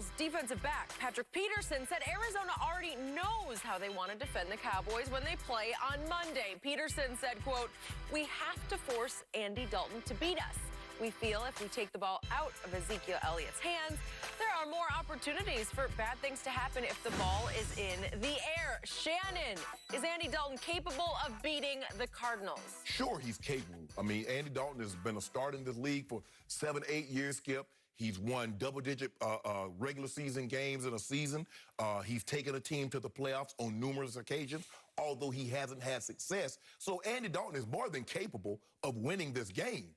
Cardinals defensive back Patrick Peterson said Arizona already knows how they want to defend the Cowboys when they play on Monday. Peterson said, quote, "We have to force Andy Dalton to beat us. We feel if we take the ball out of Ezekiel Elliott's hands, there are more opportunities for bad things to happen if the ball is in the air." Shannon, is Andy Dalton capable of beating the Cardinals? Sure, he's capable. I mean, Andy Dalton has been a starter in this league for 7-8 years, Skip. He's won double-digit regular season games in a season. He's taken a team to the playoffs on numerous occasions, although he hasn't had success. So Andy Dalton is more than capable of winning this game.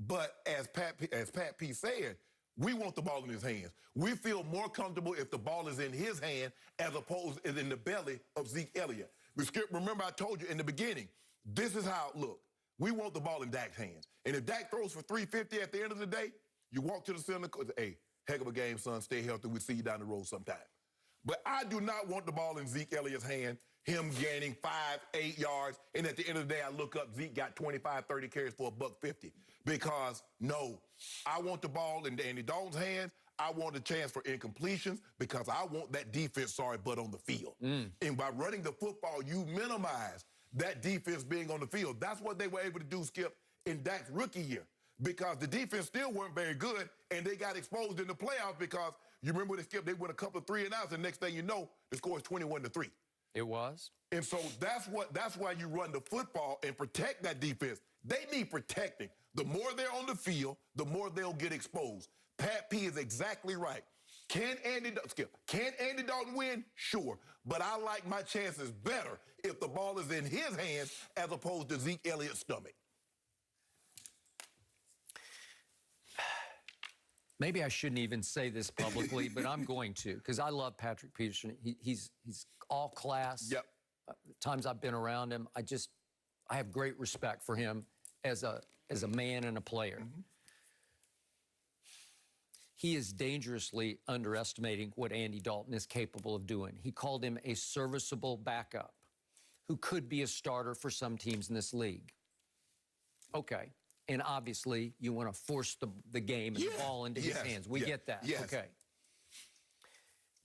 But as Pat P said, we want the ball in his hands. We feel more comfortable if the ball is in his hand as opposed to in the belly of Zeke Elliott. But Skip, remember I told you in the beginning, this is how it looked. We want the ball in Dak's hands. And if Dak throws for 350 at the end of the day, you walk to the center, hey, heck of a game, son. Stay healthy. We'll see you down the road sometime. But I do not want the ball in Zeke Elliott's hand, him gaining 5-8 yards, and at the end of the day, I look up, Zeke got 25, 30 carries for $150. Because, no, I want the ball in Andy Dalton's hands. I want a chance for incompletions because I want that defense, but on the field. And by running the football, you minimize that defense being on the field. That's what they were able to do, Skip, in Dak's rookie year. Because the defense still weren't very good, and they got exposed in the playoffs because you remember they skipped, they went a couple of 3-and-outs, and next thing you know, the score is 21-3. It was. And so that's why you run the football and protect that defense. They need protecting. The more they're on the field, the more they'll get exposed. Pat P is exactly right. Can Andy Dalton win? Sure. But I like my chances better if the ball is in his hands as opposed to Zeke Elliott's stomach. Maybe I shouldn't even say this publicly, but I'm going to, because I love Patrick Peterson. He's all class. Yep. Times I've been around him, I have great respect for him as a man and a player. He is dangerously underestimating what Andy Dalton is capable of doing. He called him a serviceable backup who could be a starter for some teams in this league. Okay. And obviously, you want to force the game and the ball into his hands. We get that. Okay.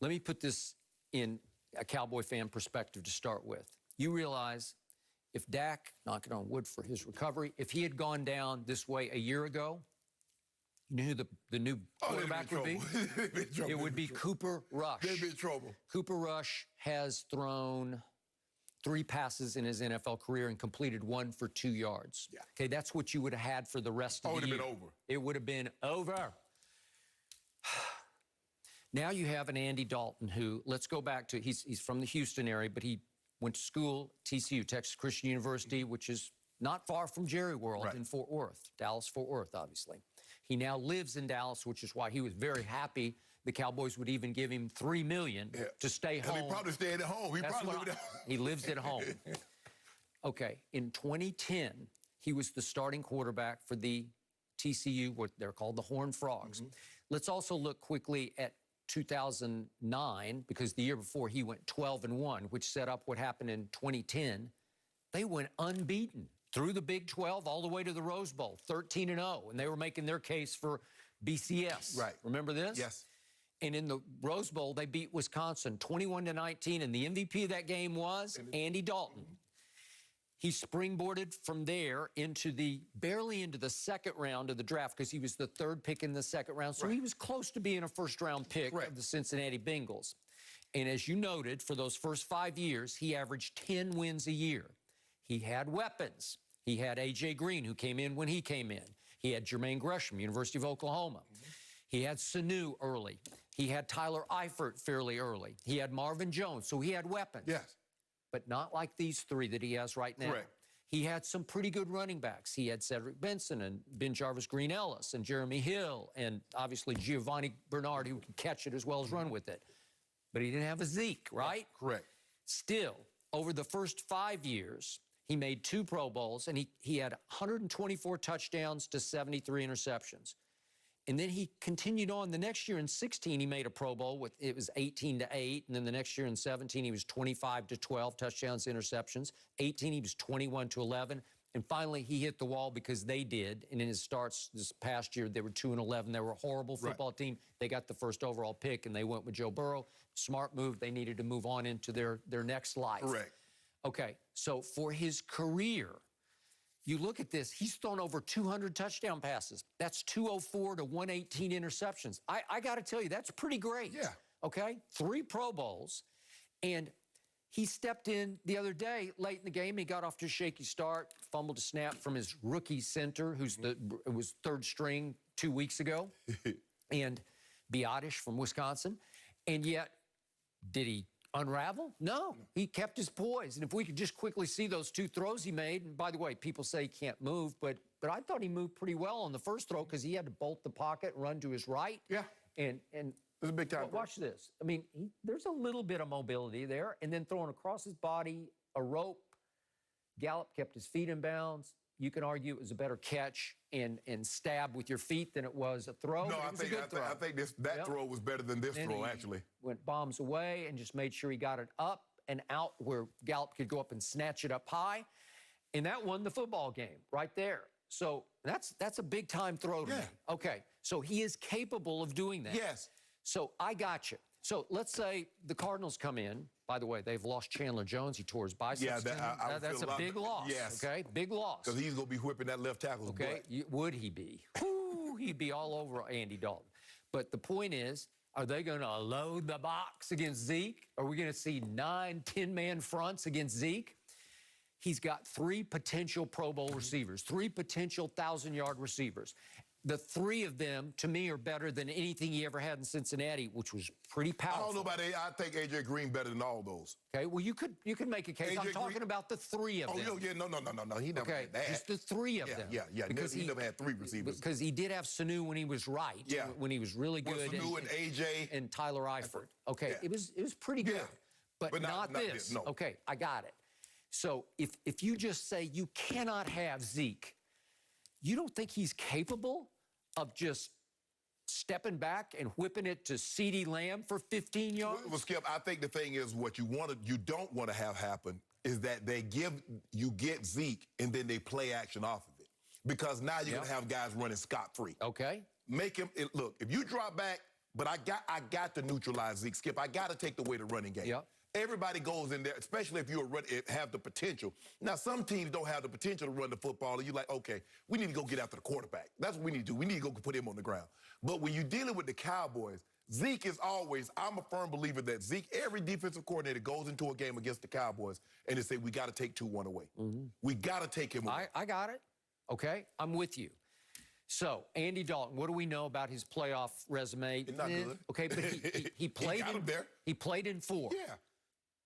Let me put this in a Cowboy fan perspective to start with. You realize if Dak, knocking on wood for his recovery, if he had gone down this way a year ago, you know who the new quarterback would be? It would be Cooper Rush. They'd be in trouble. Cooper Rush has thrown 3 passes in his NFL career and completed 1 for 2 yards. Yeah. Okay, that's what you would have had for the rest of the year. It would have been over. It would have been over. Now you have an Andy Dalton who, let's go back to, he's from the Houston area, but he went to school, TCU, Texas Christian University, which is not far from Jerry World in Fort Worth, Dallas-Fort Worth, obviously. He now lives in Dallas, which is why he was very happy the Cowboys would even give him $3 million to stay home. And he probably stayed at home. He lives at home. Okay, in 2010, he was the starting quarterback for the TCU, what they're called the Horned Frogs. Let's also look quickly at 2009, because the year before he went 12-1, which set up what happened in 2010. They went unbeaten through the Big 12 all the way to the Rose Bowl, 13-0, and they were making their case for BCS. Right. Remember this? Yes. And in the Rose Bowl, they beat Wisconsin 21-19, and the MVP of that game was Andy Dalton. He springboarded from there barely into the second round of the draft because he was the 3rd pick in the second round. So he was close to being a first-round pick of the Cincinnati Bengals. And as you noted, for those first 5 years, he averaged 10 wins a year. He had weapons. He had A.J. Green, who came in when he came in. He had Jermaine Gresham, University of Oklahoma. He had Sanu early. He had Tyler Eifert fairly early. He had Marvin Jones, so he had weapons. Yes. But not like these 3 that he has right now. Correct. He had some pretty good running backs. He had Cedric Benson and Ben Jarvis Green Ellis and Jeremy Hill and obviously Giovanni Bernard, who can catch it as well as run with it. But he didn't have a Zeke, right? Correct. Still, over the first 5 years, he made 2 Pro Bowls, and he had 124 touchdowns to 73 interceptions. And then he continued on. The next year in 16, he made a Pro Bowl. It was 18-8. And then the next year in 17, he was 25-12 touchdowns, interceptions. 18, he was 21-11. And finally, he hit the wall because they did. And in his starts this past year, they were 2-11. They were a horrible football team. They got the first overall pick, and they went with Joe Burrow. Smart move. They needed to move on into their next life. Correct. Okay, so for his career, you look at this, he's thrown over 200 touchdown passes. That's 204 to 118 interceptions. I got to tell you, that's pretty great. Yeah. Okay, 3 Pro Bowls. And he stepped in the other day, late in the game. He got off to a shaky start, fumbled a snap from his rookie center, who's was third string 2 weeks ago, and Biotish from Wisconsin. And yet, did he unravel? No, he kept his poise. And if we could just quickly see those 2 throws he made, and by the way, people say he can't move, but I thought he moved pretty well on the first throw because he had to bolt the pocket, run to his right. Yeah. And It's a big time. watch this. I mean, there's a little bit of mobility there, and then throwing across his body, a rope. Gallup kept his feet in bounds. You can argue it was a better catch and stab with your feet than it was a throw. No, but I it was a good throw. think that throw was better than this Then throw, he actually. went bombs away and just made sure he got it up and out where Gallup could go up and snatch it up high. And that won the football game right there. So that's a big time throw to me. Okay, so he is capable of doing that. Yes. So I got you. So let's say the Cardinals come in. By the way, they've lost Chandler Jones. He tore his biceps. Yeah, That's a big loss. Yes. Okay, big loss. Because he's going to be whipping that left tackle's Okay, butt. would he be? Whew, he'd be all over Andy Dalton. But the point is, are they going to load the box against Zeke? Are we going to see 9, 10-man fronts against Zeke? He's got 3 potential Pro Bowl receivers, 3 potential 1,000-yard receivers. The 3 of them, to me, are better than anything he ever had in Cincinnati, which was pretty powerful. I don't know about I think A.J. Green better than all those. Okay, well, you could make a case. I'm talking Green? about the 3 of them. Oh, yeah, no. He never had that. Just the 3 of them. Yeah. Because he never had 3 receivers. Because he did have Sanu when he was right. Yeah. When he was really good. Sanu and A.J. And Tyler Eifert. Okay, Yeah. it was pretty good. Yeah. But not this. this, no. Okay, I got it. So if you just say you cannot have Zeke, you don't think he's capable of just stepping back and whipping it to CeeDee Lamb for 15 yards? Well, Skip, I think the thing is what you don't want to have happen is that you get Zeke and then they play action off of it. Because now you're going to have guys running scot-free. Okay. Make him, look, if you drop back, but I got to neutralize Zeke, Skip. I got to take away the running game. Yep. Everybody goes in there, especially if you have the potential. Now, some teams don't have the potential to run the football, and you're like, okay, we need to go get after the quarterback. That's what we need to do. We need to go put him on the ground. But when you're dealing with the Cowboys, Zeke is always, I'm a firm believer that Zeke, every defensive coordinator goes into a game against the Cowboys, and they say, we got to take 2-1 away. We got to take him away. I got it. Okay, I'm with you. So, Andy Dalton, what do we know about his playoff resume? It's not good. Okay, but he played got him there. He played in 4. Yeah.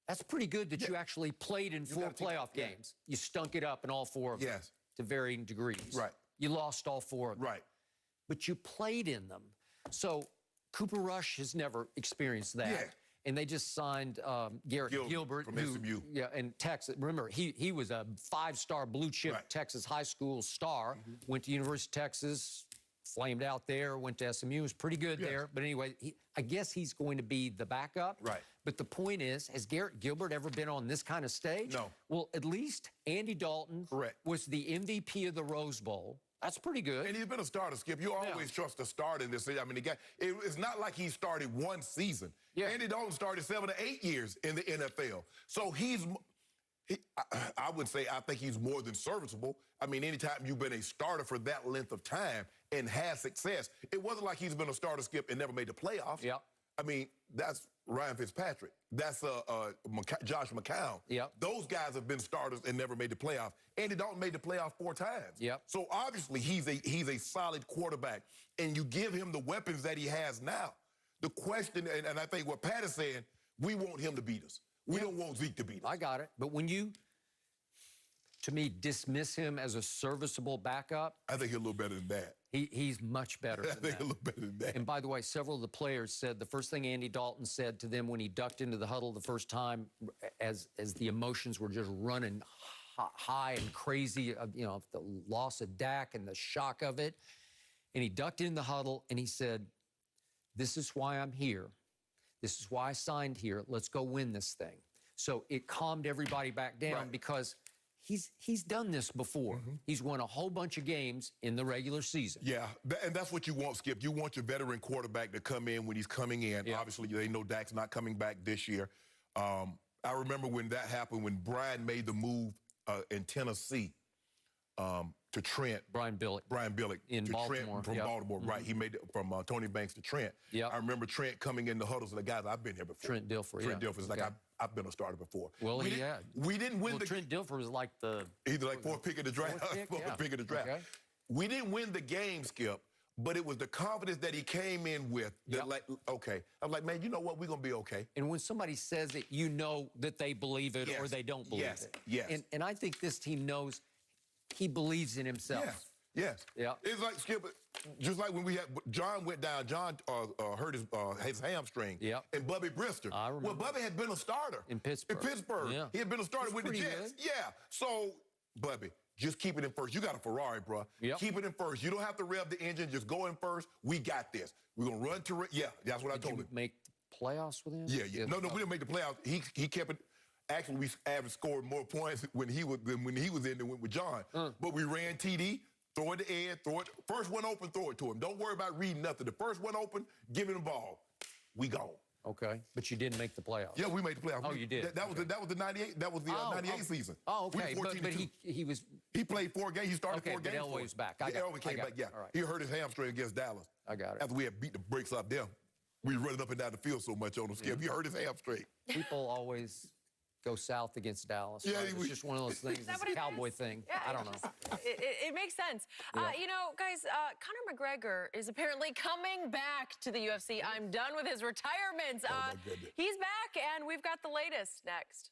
That's pretty good that you actually played in 4 playoff games. You stunk it up in all 4 of them to varying degrees. Right. You lost all 4 of them. Right. But you played in them. So Cooper Rush has never experienced that. Yeah. And they just signed Garrett Gilbert from SMU. Yeah, in Texas. Remember, he was a 5-star blue chip Texas high school star. Went to University of Texas, flamed out there, went to SMU, was pretty good there. But anyway, I guess he's going to be the backup. Right. But the point is, has Garrett Gilbert ever been on this kind of stage? No. Well, at least Andy Dalton was the MVP of the Rose Bowl. That's pretty good. And he's been a starter, Skip. You always trust a starter in this. I mean, it's not like he started 1 season. Yeah. Andy Dalton started 7 to 8 years in the NFL. So I would say I think he's more than serviceable. I mean, anytime you've been a starter for that length of time and had success, it wasn't like he's been a starter, Skip, and never made the playoffs. Yeah. I mean, that's Ryan Fitzpatrick. That's Josh McCown. Yep. Those guys have been starters and never made the playoff. Andy Dalton made the playoff 4 times. Yep. So obviously he's a solid quarterback, and you give him the weapons that he has now. The question, and I think what Pat is saying, we want him to beat us. We don't want Zeke to beat us. I got it. But when you, to me, dismiss him as a serviceable backup, I think he's a little better than that. He's much better than I think a little better than that. And by the way, several of the players said the first thing Andy Dalton said to them when he ducked into the huddle the first time, as the emotions were just running high and crazy, the loss of Dak and the shock of it, and he ducked in the huddle and he said, "This is why I'm here. This is why I signed here. Let's go win this thing." So it calmed everybody back down because he's done this before. He's won a whole bunch of games in the regular season. Yeah, and that's what you want, Skip. You want your veteran quarterback to come in when he's coming in. Yeah. Obviously, they know Dak's not coming back this year. I remember when that happened, when Brian made the move in Tennessee to Trent. Brian Billick. In to Baltimore. Trent From Baltimore, right. He made it from Tony Banks to Trent. Yep. I remember Trent coming in the huddles and the guys, I've been here before. Trent Dilfer, Trent Dilfer is like, I've been a starter before. Well, we didn't win Trent Dilfer was like the... Either like fourth pick of the draft. Fourth pick of the draft. Okay. We didn't win the game, Skip, but it was the confidence that he came in with that, like, okay. I'm like, man, you know what? We're going to be okay. And when somebody says it, you know that they believe it or they don't believe it. Yes. And I think this team knows he believes in himself. Yes. Yeah. It's like, Skip, just like when we had, John went down, John hurt his hamstring. Yep. And Bubby Brister. I remember. Well, Bubby had been a starter. In Pittsburgh. Yeah. He had been a starter with the pretty Jets. good. Yeah. So, Bubby, just keep it in first. You got a Ferrari, bro. Yep. Keep it in first. You don't have to rev the engine. Just go in first. We got this. We're going to run to it. Yeah, that's what I told him. Make the playoffs with him? Yeah. No, we didn't make the playoffs. He kept it. Actually, we averaged scored more points when he was in than went with John. But we ran TD. Throw it to Ed, throw it. First one open, throw it to him. Don't worry about reading nothing. The first one open, give him the ball. We gone. Okay, but you didn't make the playoffs. Yeah, we made the playoffs. Oh, you did. That was the 98. That was the 98 season. Oh, okay. We But he was. He played 4 games. He started 4 games. But Elway was back. Elway came back. Yeah. All right. He hurt his hamstring against Dallas. I got it. After we had beat the brakes off them, we running up and down the field so much on him. Skip. He hurt his hamstring. People always go south against Dallas. Yeah, right? It's just one of those things. It's a cowboy thing. Yeah, I don't know. It makes sense. Yeah. You know, guys, Conor McGregor is apparently coming back to the UFC. I'm done with his retirement. Oh, my goodness. He's back, and we've got the latest next.